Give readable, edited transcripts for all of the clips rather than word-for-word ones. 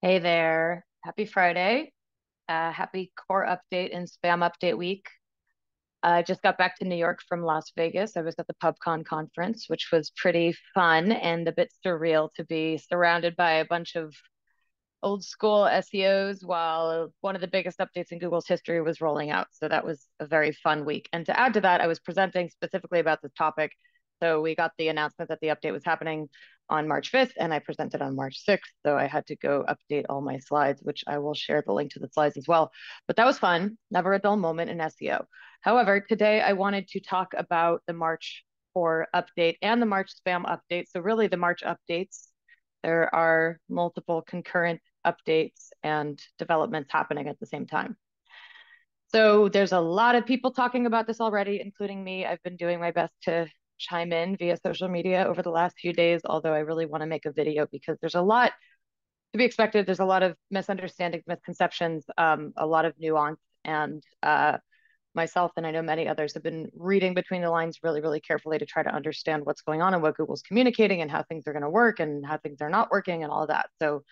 Hey there. Happy Friday. Happy core update and spam update week. I just got back to New York from Las Vegas. I was at the Pubcon conference, which was pretty fun and a bit surreal to be surrounded by a bunch of old school SEOs while one of the biggest updates in Google's history was rolling out. So that was a very fun week. And to add to that, I was presenting specifically about this topic. So we got the announcement that the update was happening on March 5th, and I presented on March 6th. So I had to go update all my slides, which I will share the link to the slides as well. But that was fun, never a dull moment in SEO. However, today I wanted to talk about the March core update and the March spam update. So really the March updates, there are multiple concurrent updates and developments happening at the same time. So there's a lot of people talking about this already, including me. I've been doing my best to chime in via social media over the last few days, although I really want to make a video because there's a lot to be expected. There's a lot of misunderstandings, misconceptions, a lot of nuance, and myself and I know many others have been reading between the lines really, really carefully to try to understand what's going on and what Google's communicating and how things are going to work and how things are not working and all of that. So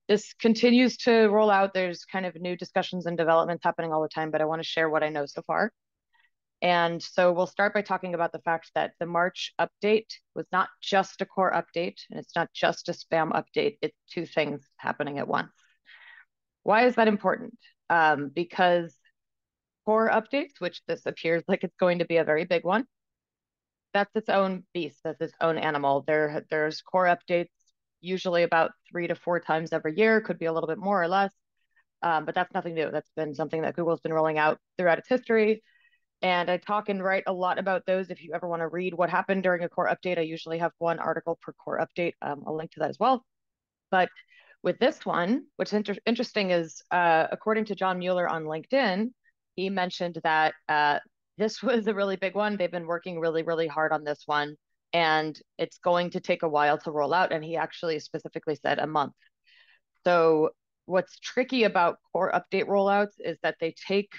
this continues to roll out. There's kind of new discussions and developments happening all the time, but I want to share what I know so far. And so we'll start by talking about the fact that the March update was not just a core update and it's not just a spam update. It's two things happening at once. Why is that important? Because core updates, which this appears like it's going to be a very big one, that's its own beast, that's its own animal. There's core updates usually about 3 to 4 times every year, could be a little bit more or less. But that's nothing new. That's been something that Google's been rolling out throughout its history. And I talk and write a lot about those. If you ever want to read what happened during a core update, I usually have one article per core update. I'll link to that as well. But with this one, what's interesting is, according to John Mueller on LinkedIn, he mentioned that this was a really big one. They've been working really, really hard on this one, and it's going to take a while to roll out. And he actually specifically said a month. So what's tricky about core update rollouts is that they take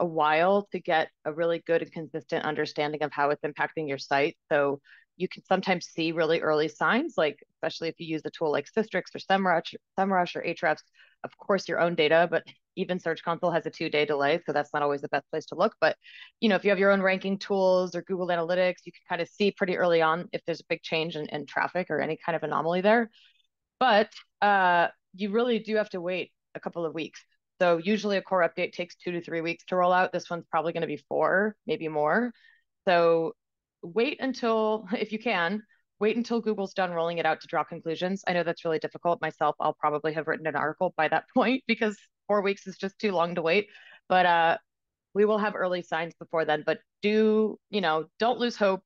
a while to get a really good and consistent understanding of how it's impacting your site. So you can sometimes see really early signs, like especially if you use a tool like Systrix or SEMrush or Ahrefs, of course your own data, but even Search Console has a 2-day delay, so that's not always the best place to look. But if you have your own ranking tools or Google Analytics, you can kind of see pretty early on if there's a big change in traffic or any kind of anomaly there. But you really do have to wait a couple of weeks. So usually a core update takes 2 to 3 weeks to roll out. This one's probably going to be 4, maybe more. So wait until, if you can, wait until Google's done rolling it out to draw conclusions. I know that's really difficult. Myself, I'll probably have written an article by that point because 4 weeks is just too long to wait. But we will have early signs before then. But don't lose hope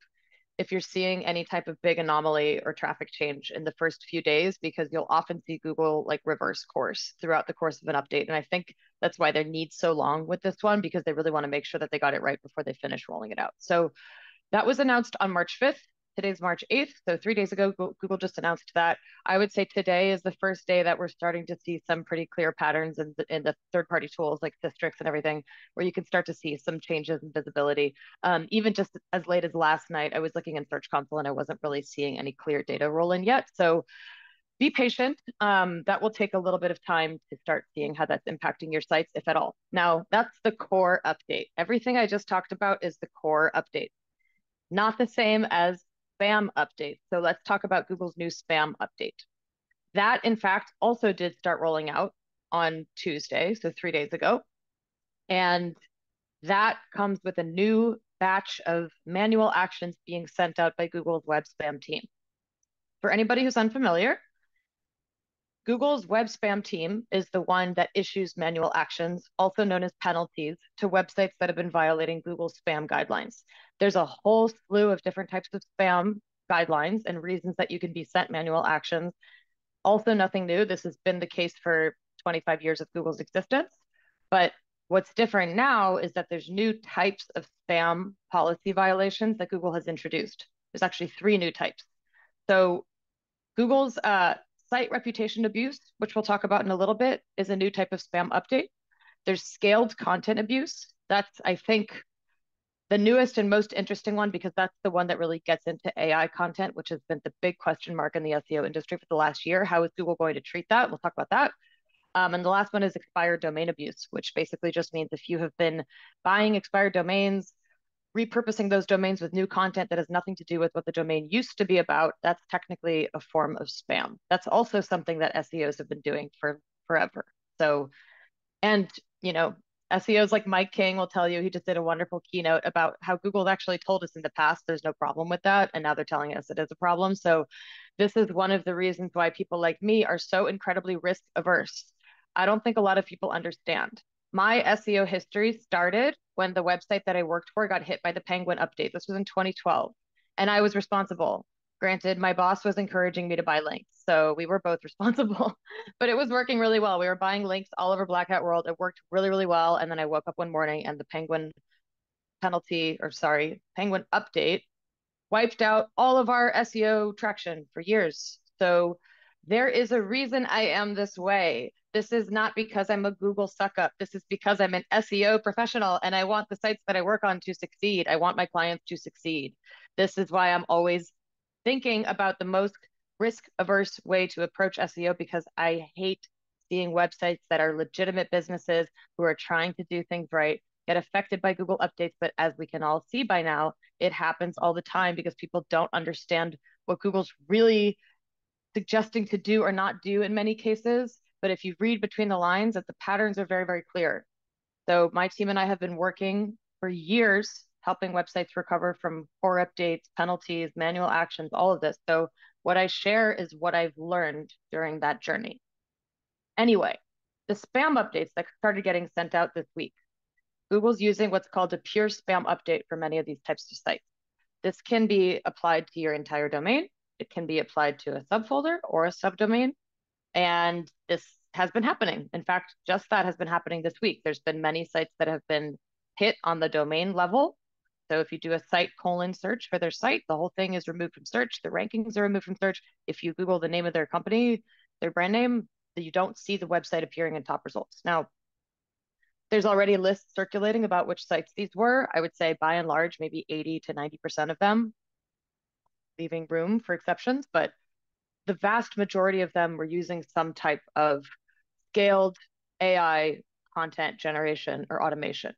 if you're seeing any type of big anomaly or traffic change in the first few days, because you'll often see Google like reverse course throughout the course of an update. And I think that's why their need's so long with this one, because they really want to make sure that they got it right before they finish rolling it out. So that was announced on March 5th. Today's March 8th. So 3 days ago, Google just announced that. I would say today is the first day that we're starting to see some pretty clear patterns in the third-party tools like Systrix and everything, where you can start to see some changes in visibility. Even just as late as last night, I was looking in Search Console and I wasn't really seeing any clear data roll in yet. So be patient. That will take a little bit of time to start seeing how that's impacting your sites, if at all. Now, that's the core update. Everything I just talked about is the core update. Not the same as spam update. So let's talk about Google's new spam update. That, in fact, also did start rolling out on Tuesday, so 3 days ago. And that comes with a new batch of manual actions being sent out by Google's web spam team. For anybody who's unfamiliar, Google's web spam team is the one that issues manual actions, also known as penalties, to websites that have been violating Google's spam guidelines. There's a whole slew of different types of spam guidelines and reasons that you can be sent manual actions. Also, nothing new. This has been the case for 25 years of Google's existence. But what's different now is that there's new types of spam policy violations that Google has introduced. There's actually 3 new types. So Google's site reputation abuse, which we'll talk about in a little bit, is a new type of spam update. There's scaled content abuse. That's, I think, the newest and most interesting one, because that's the one that really gets into AI content, which has been the big question mark in the SEO industry for the last year. How is Google going to treat that? We'll talk about that. And the last one is expired domain abuse, which basically just means if you have been buying expired domains, repurposing those domains with new content that has nothing to do with what the domain used to be about, that's technically a form of spam. That's also something that SEOs have been doing for forever. So, and you know, SEOs like Mike King will tell you, he just did a wonderful keynote about how Google actually told us in the past there's no problem with that, and now they're telling us it is a problem. So this is one of the reasons why people like me are so incredibly risk averse. I don't think a lot of people understand. My SEO history started when the website that I worked for got hit by the Penguin update. This was in 2012, and I was responsible. Granted, my boss was encouraging me to buy links, so we were both responsible, but it was working really well. We were buying links all over Black Hat World. It worked really, really well. And then I woke up one morning and the Penguin update wiped out all of our SEO traction for years. So there is a reason I am this way. This is not because I'm a Google suck up. This is because I'm an SEO professional and I want the sites that I work on to succeed. I want my clients to succeed. This is why I'm always thinking about the most risk averse way to approach SEO, because I hate seeing websites that are legitimate businesses who are trying to do things right get affected by Google updates. But as we can all see by now, it happens all the time because people don't understand what Google's really suggesting to do or not do in many cases. But if you read between the lines, that the patterns are very, very clear. So my team and I have been working for years helping websites recover from core updates, penalties, manual actions, all of this. So what I share is what I've learned during that journey. Anyway, the spam updates that started getting sent out this week. Google's using what's called a pure spam update for many of these types of sites. This can be applied to your entire domain. It can be applied to a subfolder or a subdomain. And this has been happening. In fact, just that has been happening this week. There's been many sites that have been hit on the domain level. So if you do a site colon search for their site, the whole thing is removed from search. The rankings are removed from search. If you Google the name of their company, their brand name, you don't see the website appearing in top results. Now, there's already lists circulating about which sites these were. I would say by and large, maybe 80 to 90% of them, leaving room for exceptions, but the vast majority of them were using some type of scaled AI content generation or automation.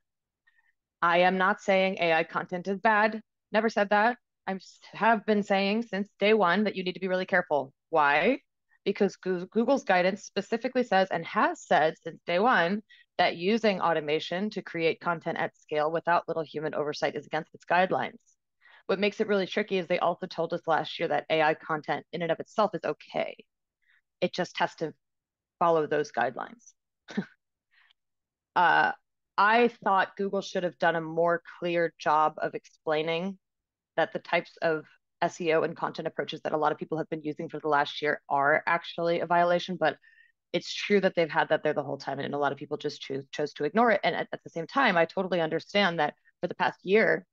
I am not saying AI content is bad. Never said that. I have been saying since day one that you need to be really careful. Why? Because Google's guidance specifically says and has said since day one that using automation to create content at scale without little human oversight is against its guidelines. What makes it really tricky is they also told us last year that AI content in and of itself is okay. It just has to follow those guidelines. uh, I thought Google should have done a more clear job of explaining that the types of SEO and content approaches that a lot of people have been using for the last year are actually a violation, but it's true that they've had that there the whole time, and a lot of people just chose to ignore it. And at the same time, I totally understand that for the past year,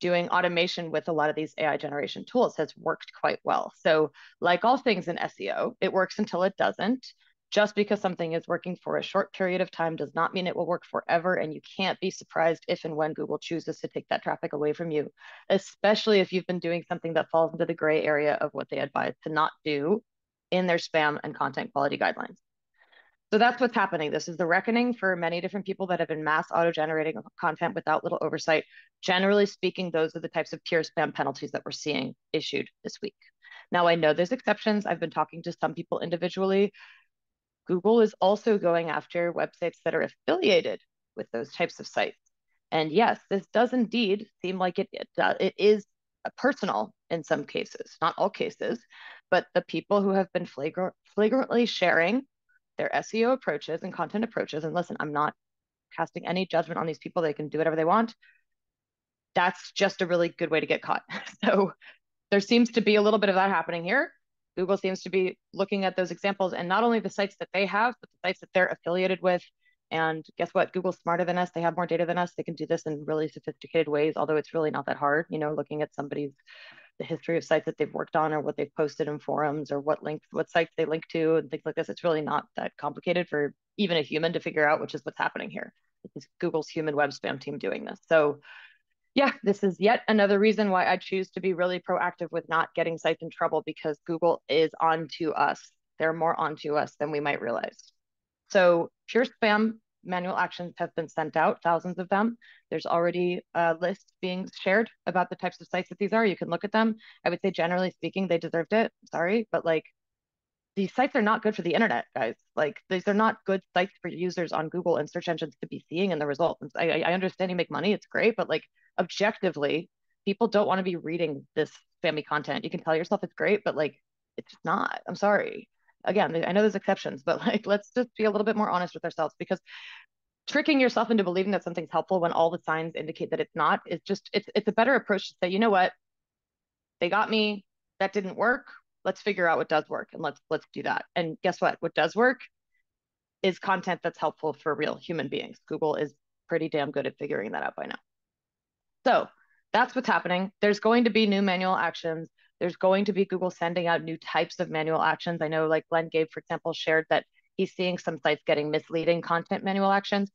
doing automation with a lot of these AI generation tools has worked quite well. So, like all things in SEO, it works until it doesn't. Just because something is working for a short period of time does not mean it will work forever. And you can't be surprised if and when Google chooses to take that traffic away from you, especially if you've been doing something that falls into the gray area of what they advise to not do in their spam and content quality guidelines. So that's what's happening. This is the reckoning for many different people that have been mass auto-generating content without little oversight. Generally speaking, those are the types of pure spam penalties that we're seeing issued this week. Now, I know there's exceptions. I've been talking to some people individually. Google is also going after websites that are affiliated with those types of sites. And yes, this does indeed seem like it is personal in some cases, not all cases, but the people who have been flagrantly sharing their SEO approaches and content approaches. And listen, I'm not casting any judgment on these people. They can do whatever they want. That's just a really good way to get caught. So there seems to be a little bit of that happening here. Google seems to be looking at those examples and not only the sites that they have, but the sites that they're affiliated with. And guess what? Google's smarter than us. They have more data than us. They can do this in really sophisticated ways, although it's really not that hard, looking at somebody's the history of sites that they've worked on or what they've posted in forums or what sites they link to and things like this. It's really not that complicated for even a human to figure out, which is what's happening here. It's Google's human web spam team doing this. So yeah, this is yet another reason why I choose to be really proactive with not getting sites in trouble, because Google is onto us. They're more onto us than we might realize. So pure spam manual actions have been sent out, thousands of them. There's already a list being shared about the types of sites that these are. You can look at them. I would say generally speaking, they deserved it. Sorry, but like these sites are not good for the internet, guys. Like these are not good sites for users on Google and search engines to be seeing in the results. I understand you make money, it's great, but like objectively, people don't want to be reading this spammy content. You can tell yourself it's great, but like it's just not. I'm sorry. Again, I know there's exceptions, but like let's just be a little bit more honest with ourselves because tricking yourself into believing that something's helpful when all the signs indicate that it's not is just it's a better approach to say, you know what, they got me. That didn't work. Let's figure out what does work and let's do that. And guess what? What does work is content that's helpful for real human beings. Google is pretty damn good at figuring that out by now. So that's what's happening. There's going to be new manual actions. There's going to be Google sending out new types of manual actions. I know, like Glenn Gabe, for example, shared that he's seeing some sites getting misleading content manual actions.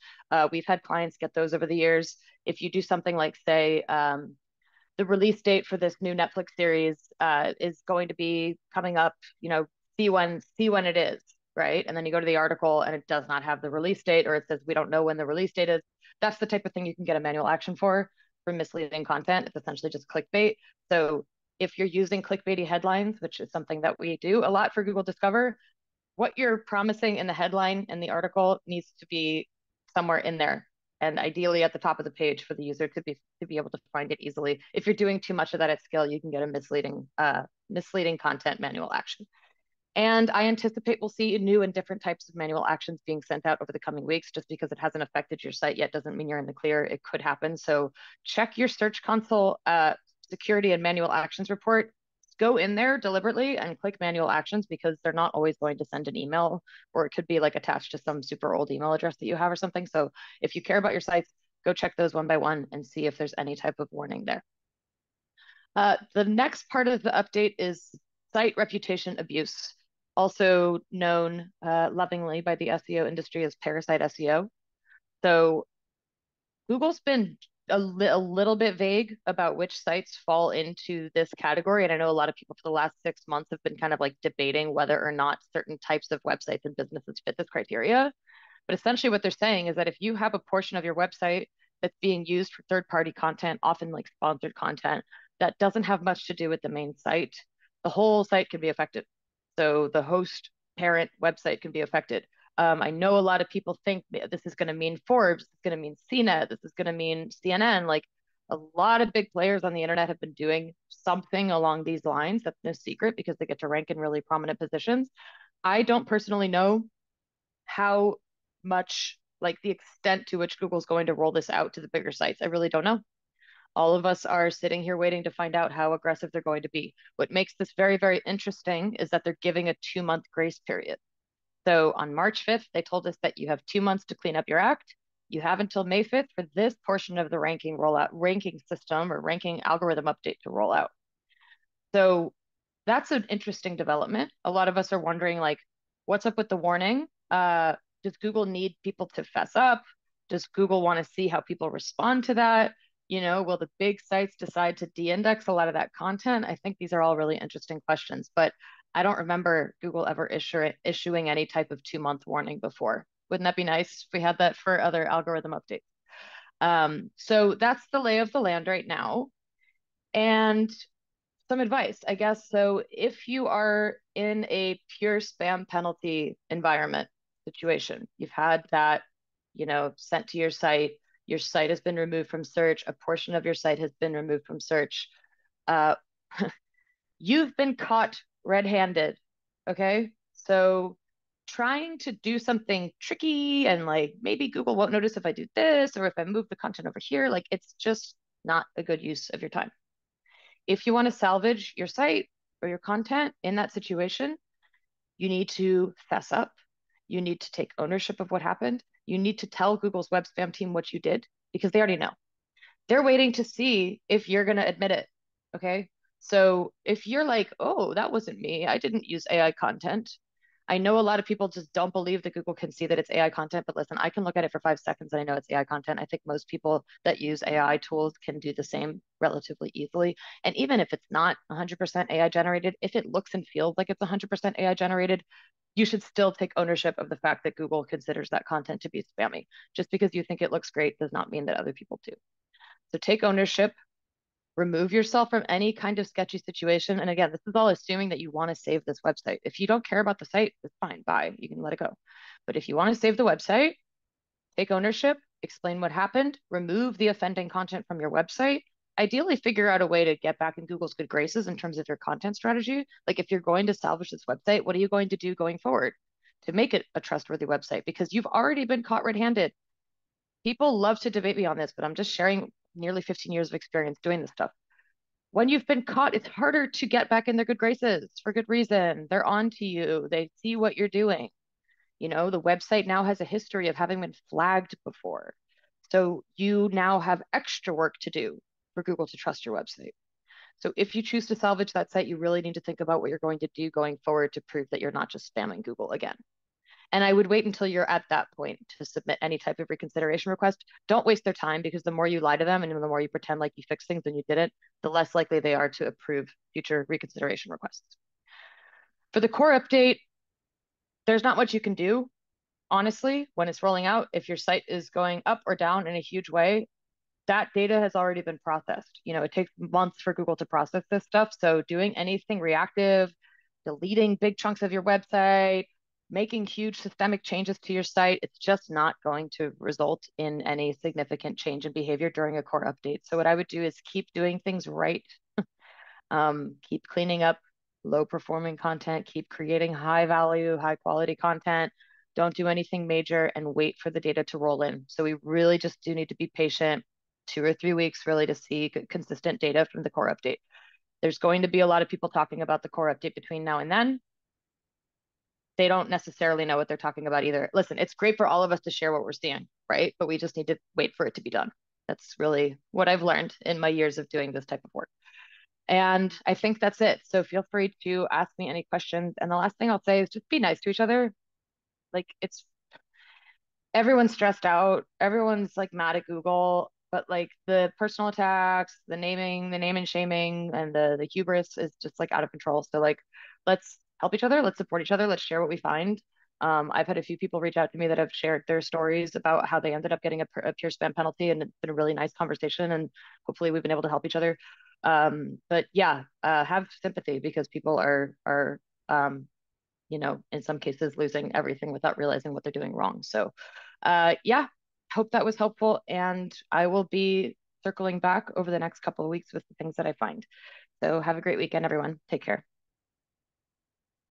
We've had clients get those over the years. If you do something like, say, the release date for this new Netflix series is going to be coming up, see when it is, right? And then you go to the article and it does not have the release date, or it says we don't know when the release date is. That's the type of thing you can get a manual action for misleading content. It's essentially just clickbait. So if you're using clickbaity headlines, which is something that we do a lot for Google Discover, what you're promising in the headline and the article needs to be somewhere in there, and ideally at the top of the page for the user to be able to find it easily. If you're doing too much of that at scale, you can get a misleading content manual action. And I anticipate we'll see new and different types of manual actions being sent out over the coming weeks. Just because it hasn't affected your site yet doesn't mean you're in the clear. It could happen. So check your Search Console security and manual actions report. Go in there deliberately and click manual actions because they're not always going to send an email, or it could be like attached to some super old email address that you have or something. So if you care about your sites, go check those one by one and see if there's any type of warning there. The next part of the update is site reputation abuse, also known lovingly by the SEO industry as Parasite SEO. So Google's been a little bit vague about which sites fall into this category. And I know a lot of people for the last 6 months have been kind of like debating whether or not certain types of websites and businesses fit this criteria. But essentially what they're saying is that if you have a portion of your website that's being used for third-party content, often like sponsored content, that doesn't have much to do with the main site, the whole site can be affected. So the host parent website can be affected. I know a lot of people think this is going to mean Forbes, it's going to mean CNET, this is going to mean CNN. Like a lot of big players on the internet have been doing something along these lines. That's no secret because they get to rank in really prominent positions. I don't personally know how much, like the extent to which Google's going to roll this out to the bigger sites. I really don't know. All of us are sitting here waiting to find out how aggressive they're going to be. What makes this very, very interesting is that they're giving a 2-month grace period. So on March 5th, they told us that you have 2 months to clean up your act. You have until May 5th for this portion of the ranking system or ranking algorithm update to roll out. So that's an interesting development. A lot of us are wondering, like, what's up with the warning? Does Google need people to fess up? Does Google want to see how people respond to that? Will the big sites decide to de-index a lot of that content? I think these are all really interesting questions, but I don't remember Google ever issuing any type of 2-month warning before. Wouldn't that be nice if we had that for other algorithm updates? So that's the lay of the land right now. And some advice, I guess. So if you are in a pure spam penalty environment situation, you've had that, sent to your site has been removed from search, a portion of your site has been removed from search. Uh, you've been caught red-handed, okay? So trying to do something tricky and like maybe Google won't notice if I do this or if I move the content over here, like it's just not a good use of your time. If you want to salvage your site or your content in that situation, you need to fess up. You need to take ownership of what happened. You need to tell Google's web spam team what you did because they already know. They're waiting to see if you're going to admit it. Okay. So if you're like, oh, that wasn't me, I didn't use AI content. I know a lot of people just don't believe that Google can see that it's AI content, but listen, I can look at it for 5 seconds and I know it's AI content. I think most people that use AI tools can do the same relatively easily. And even if it's not 100% AI generated, if it looks and feels like it's 100% AI generated, you should still take ownership of the fact that Google considers that content to be spammy. Just because you think it looks great does not mean that other people do. So take ownership, remove yourself from any kind of sketchy situation. And again, this is all assuming that you want to save this website. If you don't care about the site, it's fine, bye, you can let it go. But if you want to save the website, take ownership, explain what happened, remove the offending content from your website. Ideally, figure out a way to get back in Google's good graces in terms of your content strategy. Like if you're going to salvage this website, what are you going to do going forward to make it a trustworthy website? Because you've already been caught red-handed. People love to debate me on this, but I'm just sharing nearly 15 years of experience doing this stuff. When you've been caught, it's harder to get back in their good graces for good reason. They're on to you. They see what you're doing. The website now has a history of having been flagged before. So you now have extra work to do for Google to trust your website. So if you choose to salvage that site, you really need to think about what you're going to do going forward to prove that you're not just spamming Google again. And I would wait until you're at that point to submit any type of reconsideration request. Don't waste their time, because the more you lie to them and the more you pretend like you fixed things and you didn't, the less likely they are to approve future reconsideration requests. For the core update, there's not much you can do, honestly, when it's rolling out. If your site is going up or down in a huge way, that data has already been processed. It takes months for Google to process this stuff. So doing anything reactive, deleting big chunks of your website, making huge systemic changes to your site, it's just not going to result in any significant change in behavior during a core update. So what I would do is keep doing things right. Keep cleaning up low performing content, keep creating high value, high quality content. Don't do anything major and wait for the data to roll in. So we really just do need to be patient, 2 or 3 weeks really, to see consistent data from the core update. There's going to be a lot of people talking about the core update between now and then. They don't necessarily know what they're talking about either. Listen, it's great for all of us to share what we're seeing, right? But we just need to wait for it to be done. That's really what I've learned in my years of doing this type of work. And I think that's it. So feel free to ask me any questions. And the last thing I'll say is just be nice to each other. Like everyone's stressed out. Everyone's like mad at Google, but like the personal attacks, the name and shaming, and the hubris is just like out of control. So like, let's help each other. Let's support each other. Let's share what we find. I've had a few people reach out to me that have shared their stories about how they ended up getting a pure spam penalty, and it's been a really nice conversation. And hopefully, we've been able to help each other. But yeah, have sympathy, because people are in some cases losing everything without realizing what they're doing wrong. So, yeah, hope that was helpful. And I will be circling back over the next couple of weeks with the things that I find. So have a great weekend, everyone. Take care.